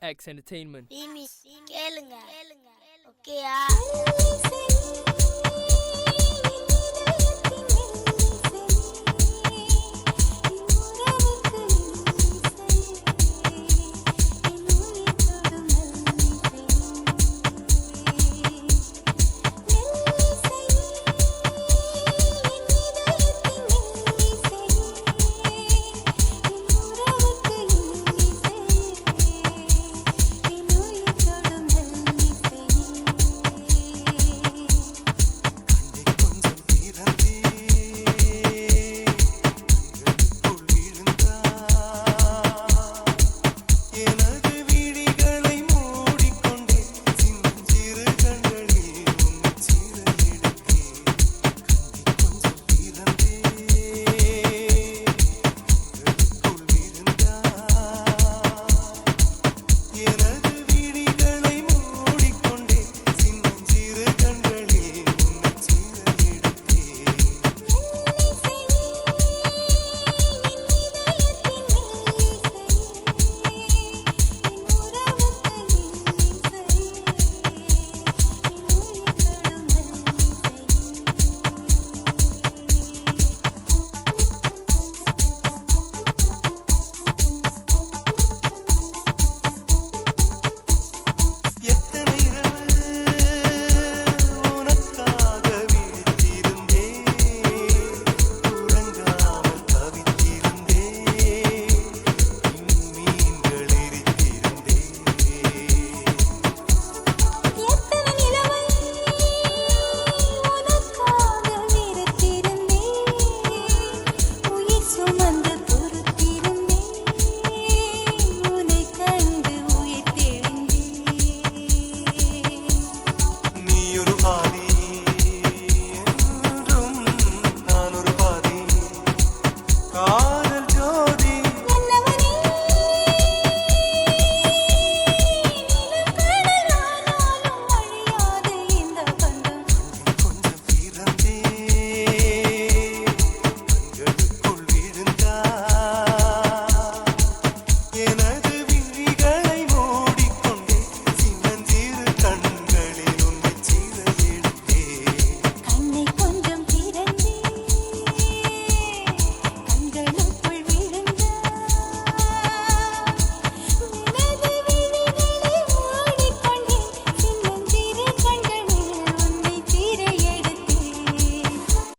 X Entertainment. கேளுங்க ஓகேயா?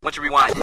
Let's rewind.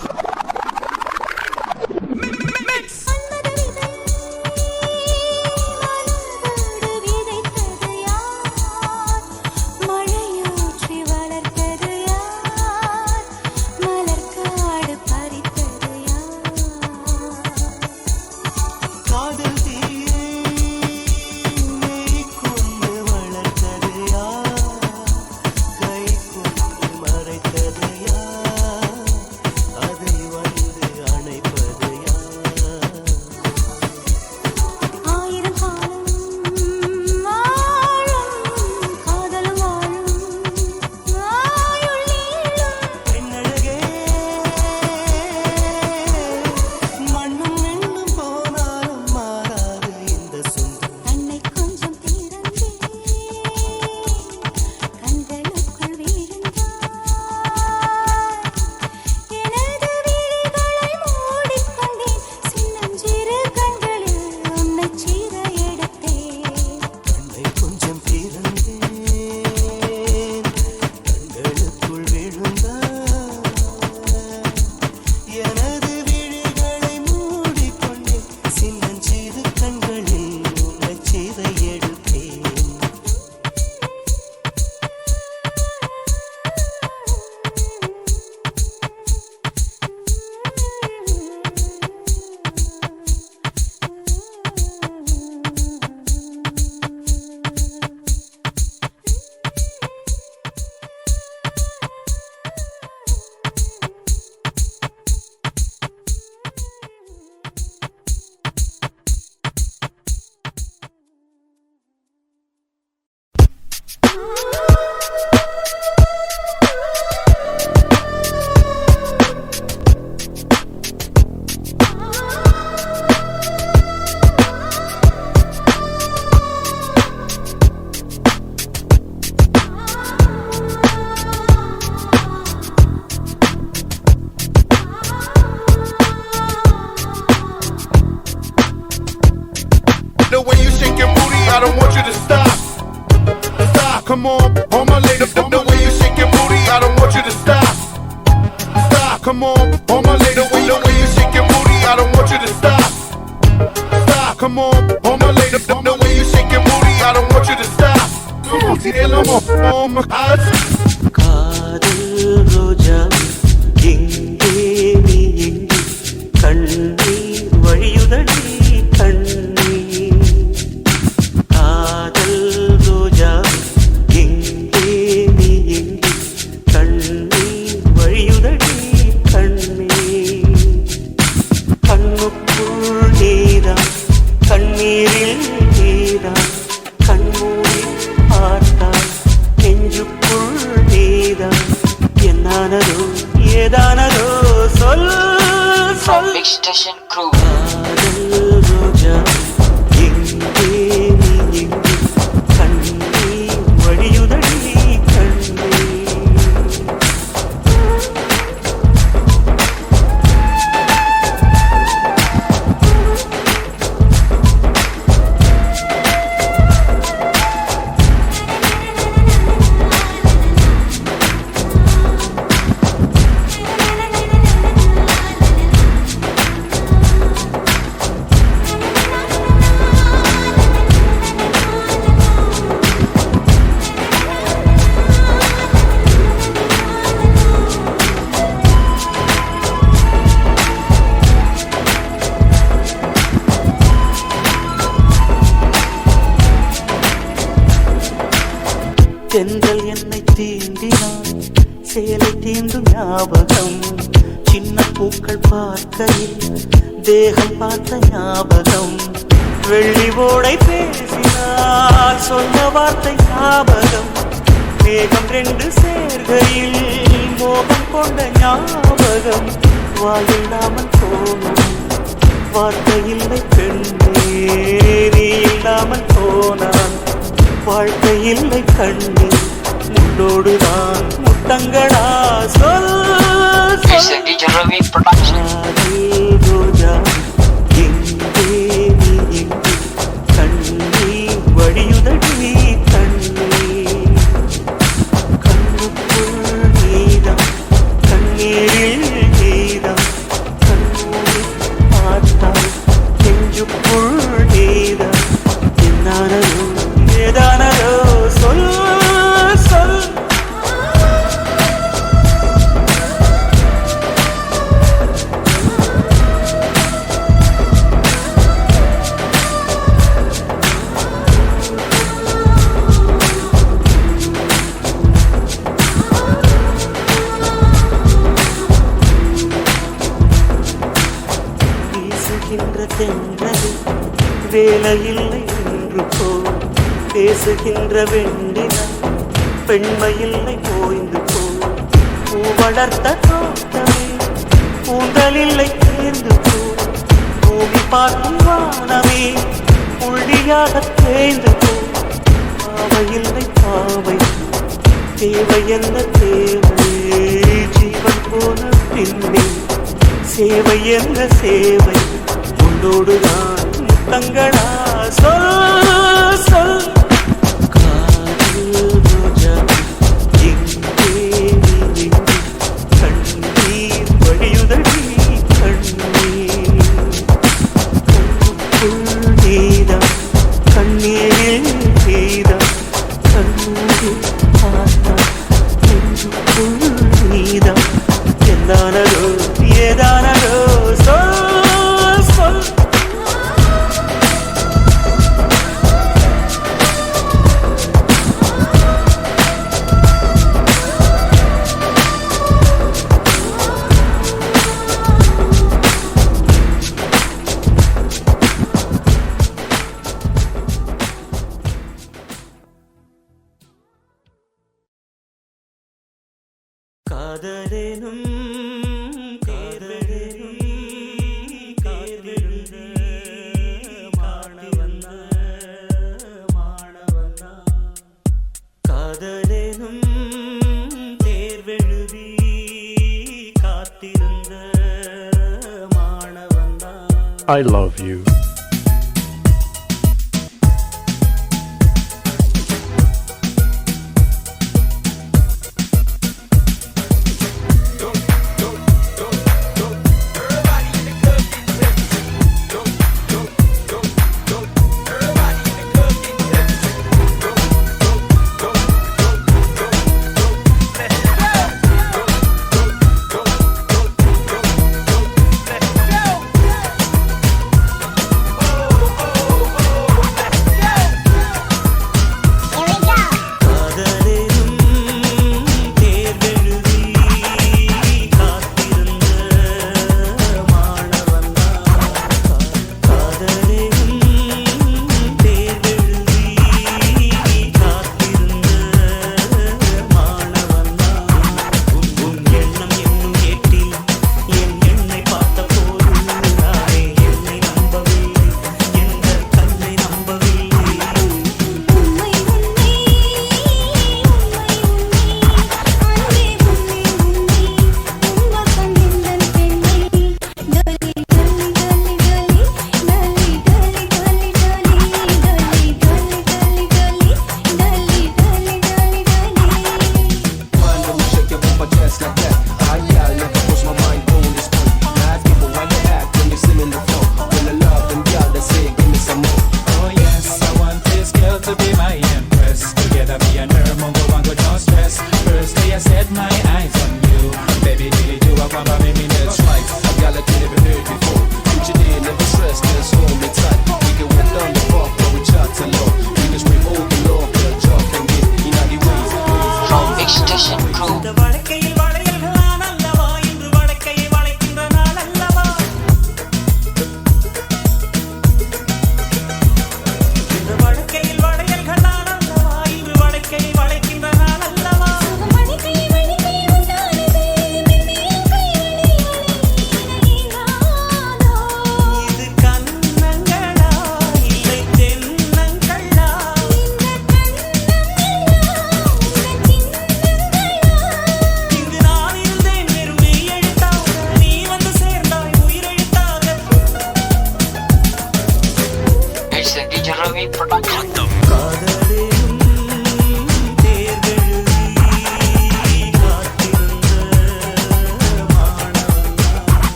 I don't want you to stop. Stop, come on, all my ladies, the way you shake your booty, I don't want you to stop. Stop, come on, all my ladies, the way you shake your booty, I don't want you to stop. Stop, come on, all my ladies, the way you shake your booty, I don't want you to stop. காதல் ரோஜா எங்கே நீ எங்கே கண்ணீர் வழியுதடி கண்ணீர் காதல் ரோஜா எங்கே நீ எங்கே கண்ணீர் வழியுதடி கண்ணீர் கண்ணுக்குள் நீதான் கண்ணீரில் நீதான் கண்மூடி பார்த்தால் நெஞ்சுக்குள் நீதான் என்னானதோ ஏதானதோ சொல் சொல் காதல் ரோஜா எங்கே நீ எங்கே கண்ணீர் வழியுதடி கண்ணீர் தென்றல் என்னை தீண்டினான் சேலை தீண்டும் ஞாபகம் சின்ன பூக்கள் பார்க்கையில் தேகம் பார்த்த ஞாபகம் வெள்ளி ஓடை பேசினால் சொன்ன வார்த்தை ஞாபகம் மேகம் ரெண்டு சேர்கையில் மோகம் கொண்ட ஞாபகம் வாயில்லாமல் போனான் வார்த்தை இல்லை பெண்ணே நீ இல்லாமல் போனான் வாழ்க்கை இல்லை கண்ணீர் முன்னோடுதான் முத்தங்களா சொல் ரோஜா எங்கே நீ எங்கே கண்ணீர் வழியுதடி கண்ணீர் கண்ணுக்குள் நீதான் கண்ணீரில் நீதான் கண்ணூரி பார்த்தால் நெஞ்சுக்குள் நீதான் என்னானதோ ஏதானதோ சொல் சொல் வீசுகின்ற தென்றல் வேலையில்லை என்று போ பேசுகின்ற வெண்டினா பெண்மையில்லை போய்ந்து போ பூ வளர்த்த தோட்டமே பூந்தலில்லை தேர்ந்து போ பூமி பார்க்கும் வானமே புள்ளியாக தேய்ந்து போ பாவையில்லை பாவை தேவை என்ன தேவை ஜீவன் போன பின்னே சேவை என்ன சேவை உன்னோடுதான் முத்தங்களா சொல் சொல் காதல் ரோஜா எங்கே நீ எங்கே கண்ணீர் வழியுதடி கண்ணீர் கண்ணுக்குள் நீதான் கண்ணீரில் நீதான் கண்ணூரி பார்த்தால் நெஞ்சுக்குள் நீதான் எந்தானதோ ஏதானதோ சொல் சொல் காதலேனும் காதலேனும் காதலிருந்த மாணவன்னா மாணவன்னா காதலேனும் தேர்வெழுதி காத்திருந்த மாணவன்னா I love you.